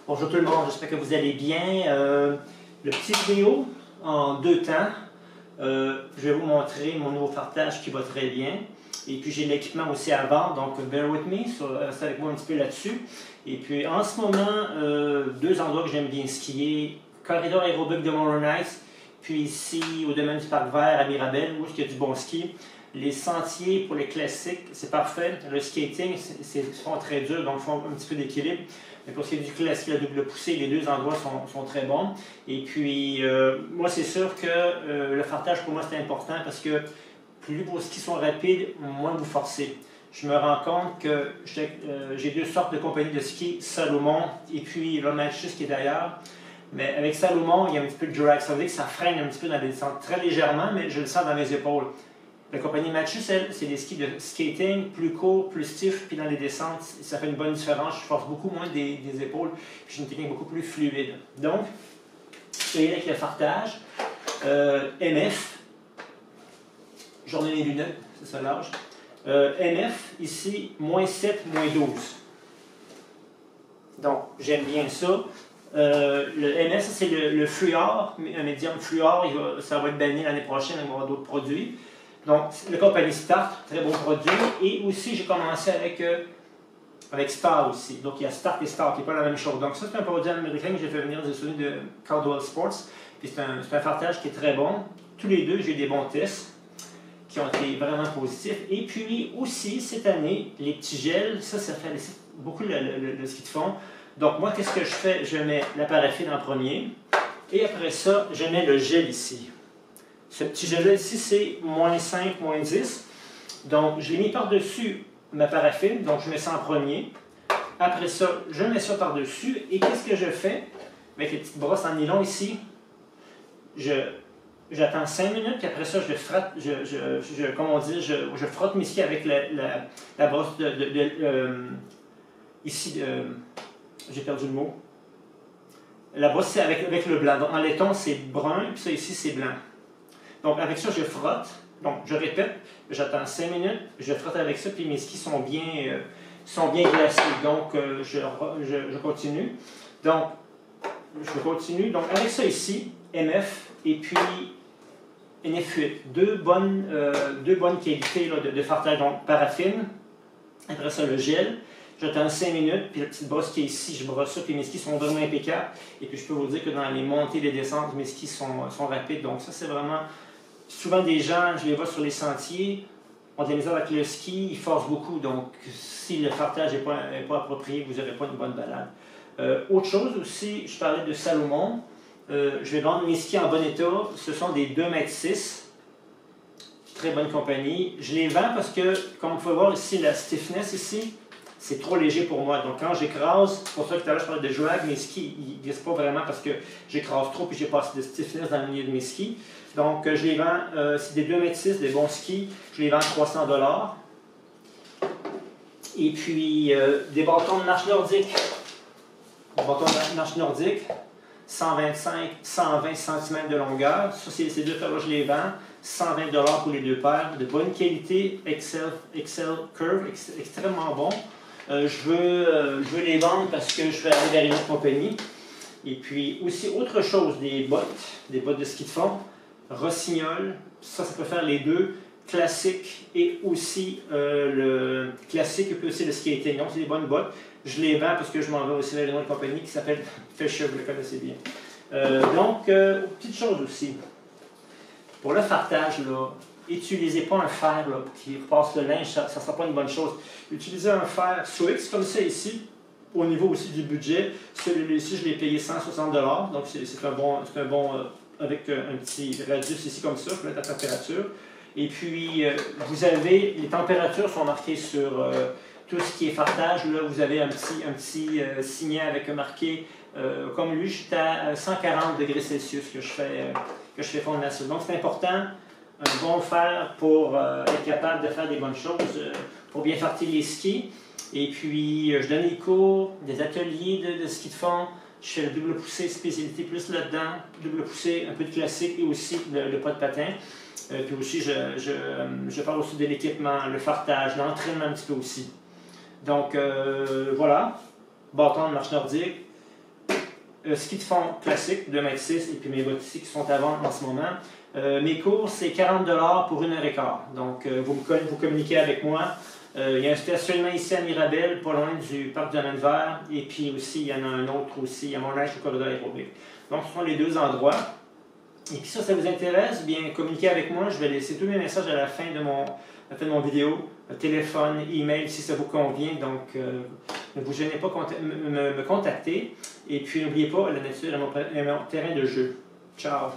Bonjour tout le monde, j'espère que vous allez bien. Le petit vidéo en deux temps. Je vais vous montrer mon nouveau fartage qui va très bien. Et puis j'ai l'équipement aussi à vendre, donc bear with me, restez avec moi un petit peu là-dessus. Et puis en ce moment, deux endroits que j'aime bien skier. Corridor aérobique de Mont-Nice, puis ici au domaine du Parc Vert à Mirabel, où il y a du bon ski. Les sentiers pour les classiques, c'est parfait. Le skating, c'est très dur, donc il faut un petit peu d'équilibre. Mais pour ce qui est du classique, la double poussée, les deux endroits sont très bons. Et puis, moi, c'est sûr que le fartage, pour moi, c'est important parce que plus vos skis sont rapides, moins vous forcez. Je me rends compte que j'ai deux sortes de compagnies de ski, Salomon et puis le Matchus qui est derrière. Mais avec Salomon, il y a un petit peu de drag. Ça veut dire que ça freine un petit peu dans les descentes, très légèrement, mais je le sens dans mes épaules. La compagnie Matchus, elle, c'est des skis de skating plus courts, plus stiff, puis dans les descentes, ça fait une bonne différence. Je force beaucoup moins des épaules, puis j'ai une technique beaucoup plus fluide. Donc, je vais y aller avec le fartage. MF, journée des lunettes, c'est ça l'âge. MF, ici, moins 7, moins 12. Donc, j'aime bien ça. Le MF, c'est le fluor, un médium fluor, ça va être banni l'année prochaine, il va y avoir d'autres produits. Donc, la compagnie Start, très bon produit. Et aussi, j'ai commencé avec Star aussi. Donc, il y a Start et Star qui n'est pas la même chose. Donc, ça, c'est un produit américain que j'ai fait venir des États-Unis de Caldwell Sports. Puis, c'est un fartage qui est très bon. Tous les deux, j'ai eu des bons tests qui ont été vraiment positifs. Et puis, aussi, cette année, les petits gels, ça fait beaucoup le ski de fond. Donc, moi, qu'est-ce que je fais? Je mets la paraffine en premier. Et après ça, je mets le gel ici. Ce petit gel ici, c'est moins 5, moins 10. Donc, je l'ai mis par-dessus ma paraffine. Donc, je mets ça en premier. Après ça, je mets ça par-dessus. Et qu'est-ce que je fais? Avec les petites brosses en nylon ici, j'attends 5 minutes. Puis après ça, je frotte mes skis avec la brosse ici, j'ai perdu le mot. La brosse, c'est avec le blanc. Donc, en laiton, c'est brun. Puis ça, ici, c'est blanc. Donc, avec ça, je frotte. Donc, je répète, j'attends 5 minutes, je frotte avec ça, puis mes skis sont bien glacés. Donc, je continue. Donc, avec ça ici, MF, et puis NF8. Deux bonnes qualités là, de fartage. Donc, paraffine. Après ça, le gel. J'attends 5 minutes, puis la petite brosse qui est ici, je brosse ça, puis mes skis sont vraiment impeccables. Et puis, je peux vous dire que dans les montées et les descentes, mes skis sont rapides. Donc, ça, c'est vraiment... Souvent, des gens, je les vois sur les sentiers, ont des misères avec le ski, ils forcent beaucoup. Donc, si le fartage n'est pas approprié, vous n'aurez pas une bonne balade. Autre chose aussi, je parlais de Salomon. Je vais vendre mes skis en bon état. Ce sont des 2,6 m. Très bonne compagnie. Je les vends parce que, comme vous pouvez voir ici, la stiffness ici, c'est trop léger pour moi. Donc, quand j'écrase, c'est pour ça que tout à l'heure, je parlais de drag, mes skis, ils ne glissent pas vraiment parce que j'écrase trop et j'ai pas assez de stiffness dans le milieu de mes skis. Donc, je les vends, c'est des 2,6 m, des bons skis, je les vends 300 $. Et puis, des bâtons de marche nordique. Des bâtons de marche nordique, 120 cm de longueur. Ça, ces deux paires-là, je les vends. 120 $ pour les deux paires. De bonne qualité, Excel Curve, extrêmement bon. Je veux les vendre parce que je vais aller vers une autre compagnie. Et puis, aussi, autre chose, des bottes de ski de fond. Rossignol, ça peut faire les deux, classique et aussi le classique et puis aussi le skating. Donc, c'est des bonnes bottes. Je les vends parce que je m'en vais aussi vers une autre compagnie qui s'appelle Fisher, vous le connaissez bien. Petite chose aussi. Pour le fartage, n'utilisez pas un fer là, qui repasse le linge, ça ne sera pas une bonne chose. Utilisez un fer Swix comme ça ici, au niveau aussi du budget. Celui-ci, je l'ai payé 160 $, donc c'est un bon avec un petit radius ici comme ça, pour mettre la température. Et puis, vous avez, les températures sont marquées sur tout ce qui est fartage. Là, vous avez un petit signet avec marqué, comme lui, je suis à 140 degrés Celsius que je fais fondre la soude. Donc, c'est important, un bon fer pour être capable de faire des bonnes choses, pour bien farter les skis. Et puis, je donne des cours, des ateliers de ski de fond. Je fais le double poussé spécialité plus là-dedans, double poussé, un peu de classique et aussi le pas de patin. Puis aussi, je parle aussi de l'équipement, le fartage, l'entraînement un petit peu aussi. Donc, voilà, bâton de marche nordique, ski de fond classique, 2,6 m, et puis mes bottes ici qui sont à vendre en ce moment. Mes cours, c'est 40 $ pour 1h15. Donc, vous communiquez avec moi. Il y a un stationnement ici à Mirabel, pas loin du parc de Domaine Vert. Et puis aussi, il y en a un autre aussi à Montréal, au corridor aérobique. Donc, ce sont les deux endroits. Et puis ça vous intéresse, bien communiquez avec moi. Je vais laisser tous mes messages à la fin de mon vidéo. Téléphone, email, si ça vous convient. Donc, ne vous gênez pas me contacter. Et puis, n'oubliez pas, la nature est mon terrain de jeu. Ciao!